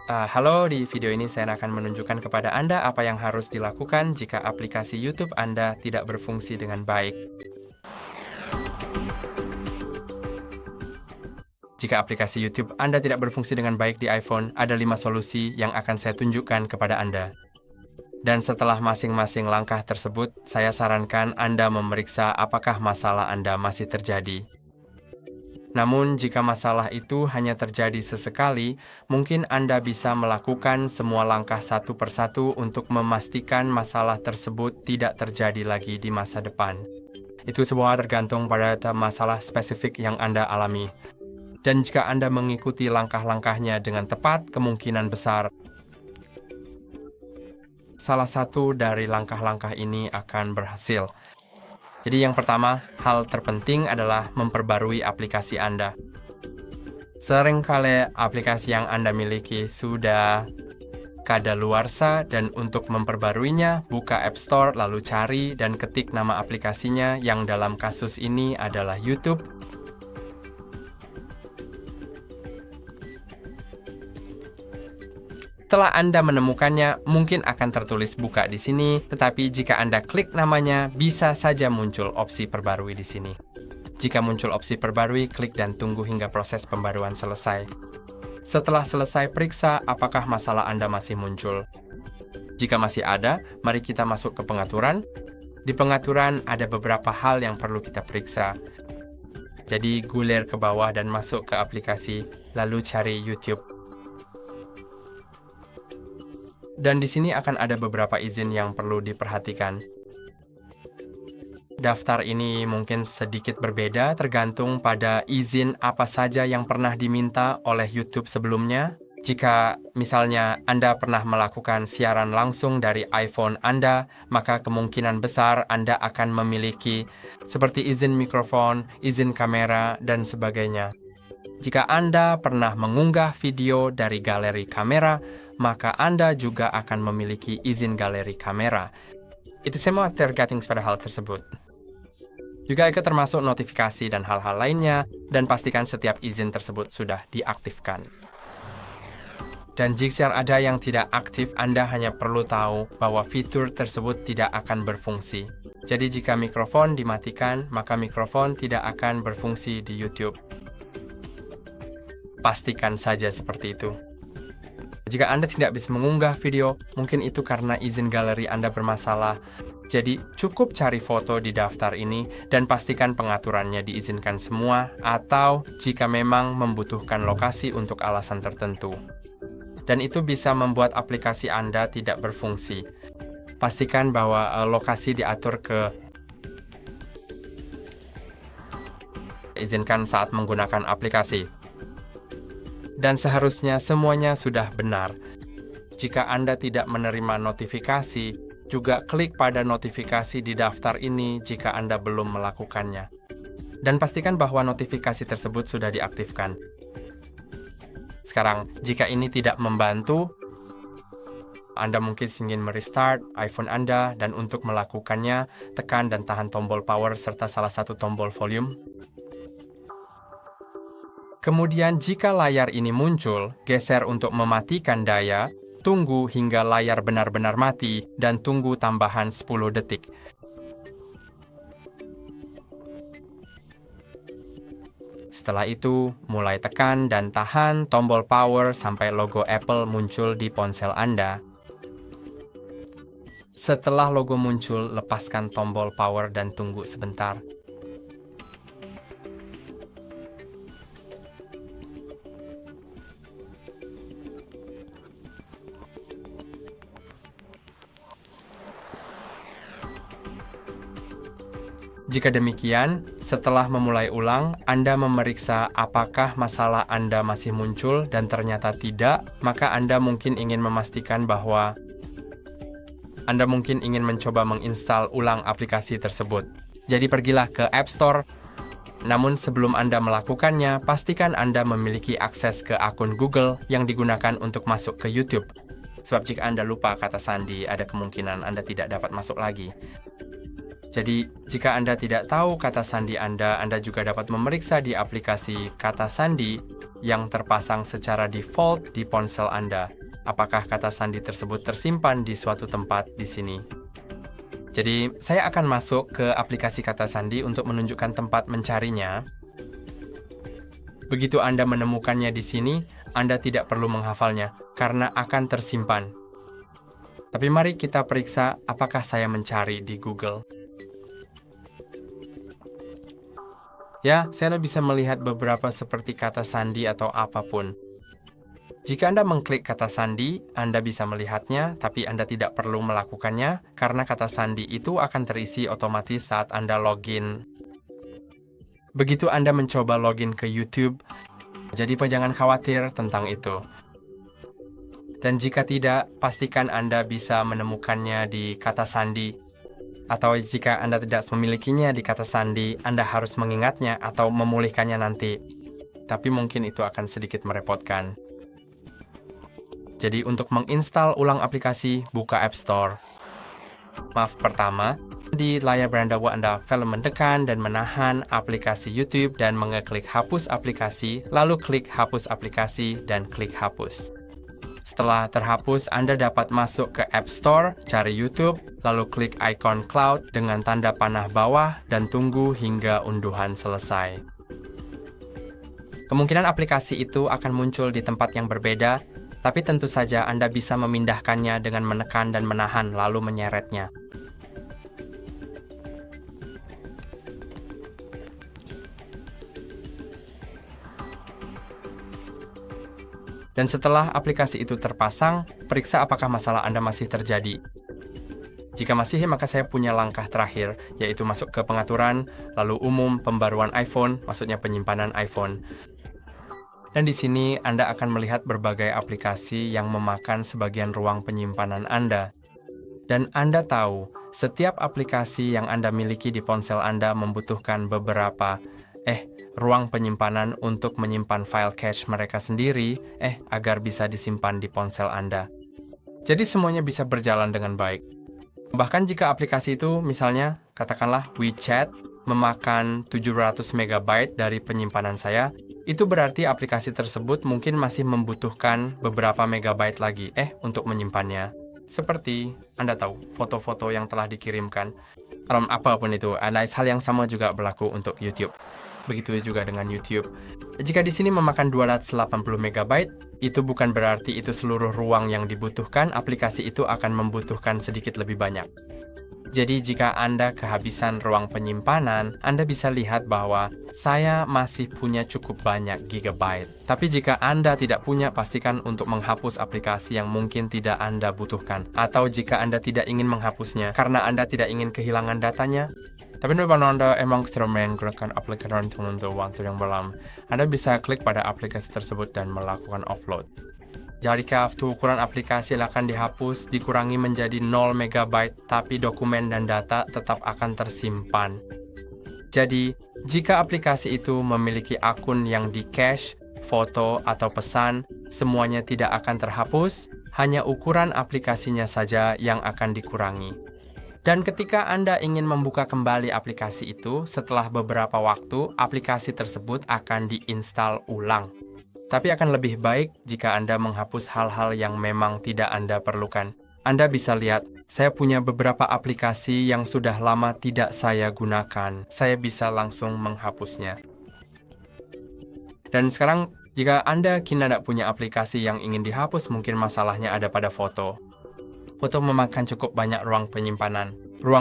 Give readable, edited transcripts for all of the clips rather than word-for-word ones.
Halo, di video ini saya akan menunjukkan kepada Anda apa yang harus dilakukan jika aplikasi YouTube Anda tidak berfungsi dengan baik. Jika aplikasi YouTube Anda tidak berfungsi dengan baik di iPhone, ada 5 solusi yang akan saya tunjukkan kepada Anda. Dan setelah masing-masing langkah tersebut, saya sarankan Anda memeriksa apakah masalah Anda masih terjadi. Namun, jika masalah itu hanya terjadi sesekali, mungkin Anda bisa melakukan semua langkah satu persatu untuk memastikan masalah tersebut tidak terjadi lagi di masa depan. Itu semua tergantung pada masalah spesifik yang Anda alami. Dan jika Anda mengikuti langkah-langkahnya dengan tepat, kemungkinan besar salah satu dari langkah-langkah ini akan berhasil. Jadi yang pertama, hal terpenting adalah memperbarui aplikasi Anda. Seringkali aplikasi yang Anda miliki sudah kadaluarsa dan untuk memperbaruinya, buka App Store lalu cari dan ketik nama aplikasinya yang dalam kasus ini adalah YouTube. Setelah Anda menemukannya, mungkin akan tertulis buka di sini, tetapi jika Anda klik namanya, bisa saja muncul opsi perbarui di sini. Jika muncul opsi perbarui, klik dan tunggu hingga proses pembaruan selesai. Setelah selesai, periksa apakah masalah Anda masih muncul. Jika masih ada, mari kita masuk ke pengaturan. Di pengaturan, ada beberapa hal yang perlu kita periksa. Jadi, gulir ke bawah dan masuk ke aplikasi, lalu cari YouTube. Dan di sini akan ada beberapa izin yang perlu diperhatikan. Daftar ini mungkin sedikit berbeda tergantung pada izin apa saja yang pernah diminta oleh YouTube sebelumnya. Jika misalnya Anda pernah melakukan siaran langsung dari iPhone Anda, maka kemungkinan besar Anda akan memiliki seperti izin mikrofon, izin kamera, dan sebagainya. Jika Anda pernah mengunggah video dari galeri kamera, maka Anda juga akan memiliki izin galeri kamera. Itu semua tergantung pada hal tersebut. Juga ikut termasuk notifikasi dan hal-hal lainnya, dan pastikan setiap izin tersebut sudah diaktifkan. Dan jika ada yang tidak aktif, Anda hanya perlu tahu bahwa fitur tersebut tidak akan berfungsi. Jadi jika mikrofon dimatikan, maka mikrofon tidak akan berfungsi di YouTube. Pastikan saja seperti itu. Jika Anda tidak bisa mengunggah video, mungkin itu karena izin galeri Anda bermasalah. Jadi, cukup cari foto di daftar ini dan pastikan pengaturannya diizinkan semua, atau jika memang membutuhkan lokasi untuk alasan tertentu. Dan itu bisa membuat aplikasi Anda tidak berfungsi. Pastikan bahwa lokasi diatur ke izinkan saat menggunakan aplikasi. Dan seharusnya semuanya sudah benar. Jika Anda tidak menerima notifikasi, juga klik pada notifikasi di daftar ini jika Anda belum melakukannya. Dan pastikan bahwa notifikasi tersebut sudah diaktifkan. Sekarang, jika ini tidak membantu, Anda mungkin ingin merestart iPhone Anda, dan untuk melakukannya, tekan dan tahan tombol power serta salah satu tombol volume. Kemudian jika layar ini muncul, geser untuk mematikan daya, tunggu hingga layar benar-benar mati, dan tunggu tambahan 10 detik. Setelah itu, mulai tekan dan tahan tombol power sampai logo Apple muncul di ponsel Anda. Setelah logo muncul, lepaskan tombol power dan tunggu sebentar. Jika demikian, setelah memulai ulang, Anda memeriksa apakah masalah Anda masih muncul dan ternyata tidak, maka Anda mungkin ingin memastikan bahwa Anda mungkin ingin mencoba menginstal ulang aplikasi tersebut. Jadi pergilah ke App Store. Namun sebelum Anda melakukannya, pastikan Anda memiliki akses ke akun Google yang digunakan untuk masuk ke YouTube. Sebab jika Anda lupa kata sandi, ada kemungkinan Anda tidak dapat masuk lagi. Jadi, jika Anda tidak tahu kata sandi Anda juga dapat memeriksa di aplikasi kata sandi yang terpasang secara default di ponsel Anda. Apakah kata sandi tersebut tersimpan di suatu tempat di sini? Jadi, saya akan masuk ke aplikasi kata sandi untuk menunjukkan tempat mencarinya. Begitu Anda menemukannya di sini, Anda tidak perlu menghafalnya karena akan tersimpan. Tapi mari kita periksa apakah saya mencari di Google. Ya, saya bisa melihat beberapa seperti kata sandi atau apapun. Jika Anda mengklik kata sandi, Anda bisa melihatnya, tapi Anda tidak perlu melakukannya karena kata sandi itu akan terisi otomatis saat Anda login. Begitu Anda mencoba login ke YouTube, jadi jangan khawatir tentang itu. Dan jika tidak, pastikan Anda bisa menemukannya di kata sandi. Atau jika Anda tidak memilikinya di kata sandi, Anda harus mengingatnya atau memulihkannya nanti. Tapi mungkin itu akan sedikit merepotkan. Jadi untuk menginstal ulang aplikasi, buka App Store. Pertama, di layar beranda Anda mentekan dan menahan aplikasi YouTube dan mengeklik hapus aplikasi, lalu klik hapus aplikasi dan klik hapus. Setelah terhapus, Anda dapat masuk ke App Store, cari YouTube, lalu klik ikon cloud dengan tanda panah bawah dan tunggu hingga unduhan selesai. Kemungkinan aplikasi itu akan muncul di tempat yang berbeda, tapi tentu saja Anda bisa memindahkannya dengan menekan dan menahan lalu menyeretnya. Dan setelah aplikasi itu terpasang, periksa apakah masalah Anda masih terjadi. Jika masih, maka saya punya langkah terakhir, yaitu masuk ke pengaturan, lalu umum, pembaruan iPhone, maksudnya penyimpanan iPhone. Dan di sini Anda akan melihat berbagai aplikasi yang memakan sebagian ruang penyimpanan Anda. Dan Anda tahu, setiap aplikasi yang Anda miliki di ponsel Anda membutuhkan beberapa ruang penyimpanan untuk menyimpan file cache mereka sendiri, agar bisa disimpan di ponsel Anda. Jadi semuanya bisa berjalan dengan baik. Bahkan jika aplikasi itu, misalnya, katakanlah WeChat, memakan 700 MB dari penyimpanan saya, itu berarti aplikasi tersebut mungkin masih membutuhkan beberapa megabyte lagi, untuk menyimpannya. Seperti, Anda tahu, foto-foto yang telah dikirimkan, apapun itu, hal yang sama juga berlaku untuk YouTube. Begitu juga dengan YouTube. Jika di sini memakan 280 MB, itu bukan berarti itu seluruh ruang yang dibutuhkan, aplikasi itu akan membutuhkan sedikit lebih banyak. Jadi jika Anda kehabisan ruang penyimpanan, Anda bisa lihat bahwa saya masih punya cukup banyak gigabyte. Tapi jika Anda tidak punya, pastikan untuk menghapus aplikasi yang mungkin tidak Anda butuhkan. Atau jika Anda tidak ingin menghapusnya karena Anda tidak ingin kehilangan datanya, tapi kalau Anda emang sedang menggunakan aplikasi untuk waktu yang lama, Anda bisa klik pada aplikasi tersebut dan melakukan offload. Jika ukuran aplikasi akan dihapus, dikurangi menjadi 0 MB, tapi dokumen dan data tetap akan tersimpan. Jadi, jika aplikasi itu memiliki akun yang di-cache, foto, atau pesan, semuanya tidak akan terhapus, hanya ukuran aplikasinya saja yang akan dikurangi. Dan ketika Anda ingin membuka kembali aplikasi itu, setelah beberapa waktu, aplikasi tersebut akan diinstal ulang. Tapi akan lebih baik jika Anda menghapus hal-hal yang memang tidak Anda perlukan. Anda bisa lihat, saya punya beberapa aplikasi yang sudah lama tidak saya gunakan. Saya bisa langsung menghapusnya. Dan sekarang, jika Anda kini tidak punya aplikasi yang ingin dihapus, mungkin masalahnya ada pada foto. Foto memakan cukup banyak ruang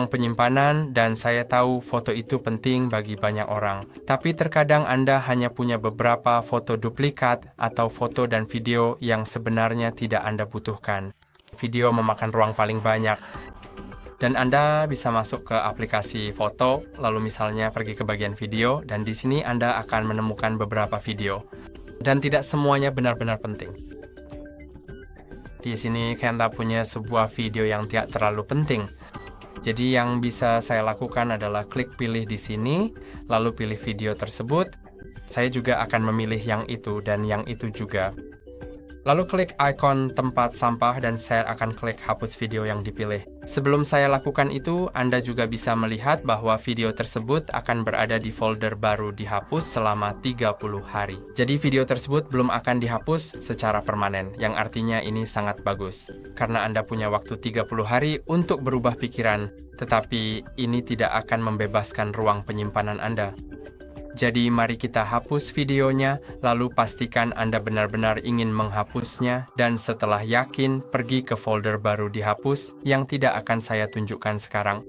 penyimpanan, dan saya tahu foto itu penting bagi banyak orang. Tapi terkadang Anda hanya punya beberapa foto duplikat atau foto dan video yang sebenarnya tidak Anda butuhkan. Video memakan ruang paling banyak. Dan Anda bisa masuk ke aplikasi foto, lalu misalnya pergi ke bagian video, dan di sini Anda akan menemukan beberapa video. Dan tidak semuanya benar-benar penting. Di sini Anda punya sebuah video yang tidak terlalu penting. Jadi yang bisa saya lakukan adalah klik pilih di sini, lalu pilih video tersebut. Saya juga akan memilih yang itu dan yang itu juga. Lalu klik ikon tempat sampah dan saya akan klik hapus video yang dipilih. Sebelum saya lakukan itu, Anda juga bisa melihat bahwa video tersebut akan berada di folder baru dihapus selama 30 hari. Jadi video tersebut belum akan dihapus secara permanen, yang artinya ini sangat bagus. Karena Anda punya waktu 30 hari untuk berubah pikiran, tetapi ini tidak akan membebaskan ruang penyimpanan Anda. Jadi mari kita hapus videonya, lalu pastikan Anda benar-benar ingin menghapusnya, dan setelah yakin, pergi ke folder baru dihapus yang tidak akan saya tunjukkan sekarang.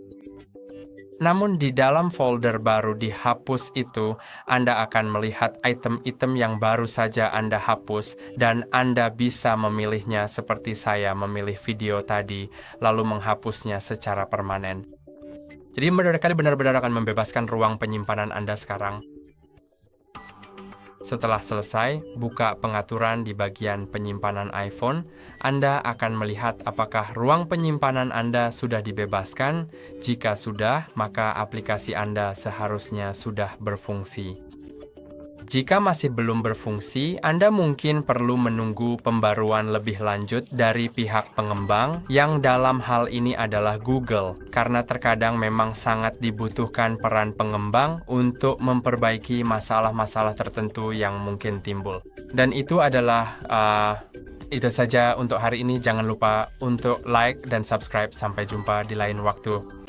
Namun di dalam folder baru dihapus itu, Anda akan melihat item-item yang baru saja Anda hapus, dan Anda bisa memilihnya seperti saya memilih video tadi, lalu menghapusnya secara permanen. Jadi mereka benar-benar akan membebaskan ruang penyimpanan Anda sekarang. Setelah selesai, buka pengaturan di bagian penyimpanan iPhone. Anda akan melihat apakah ruang penyimpanan Anda sudah dibebaskan. Jika sudah, maka aplikasi Anda seharusnya sudah berfungsi. Jika masih belum berfungsi, Anda mungkin perlu menunggu pembaruan lebih lanjut dari pihak pengembang, yang dalam hal ini adalah Google, karena terkadang memang sangat dibutuhkan peran pengembang untuk memperbaiki masalah-masalah tertentu yang mungkin timbul. Dan itu adalah itu saja untuk hari ini. Jangan lupa untuk like dan subscribe. Sampai jumpa di lain waktu.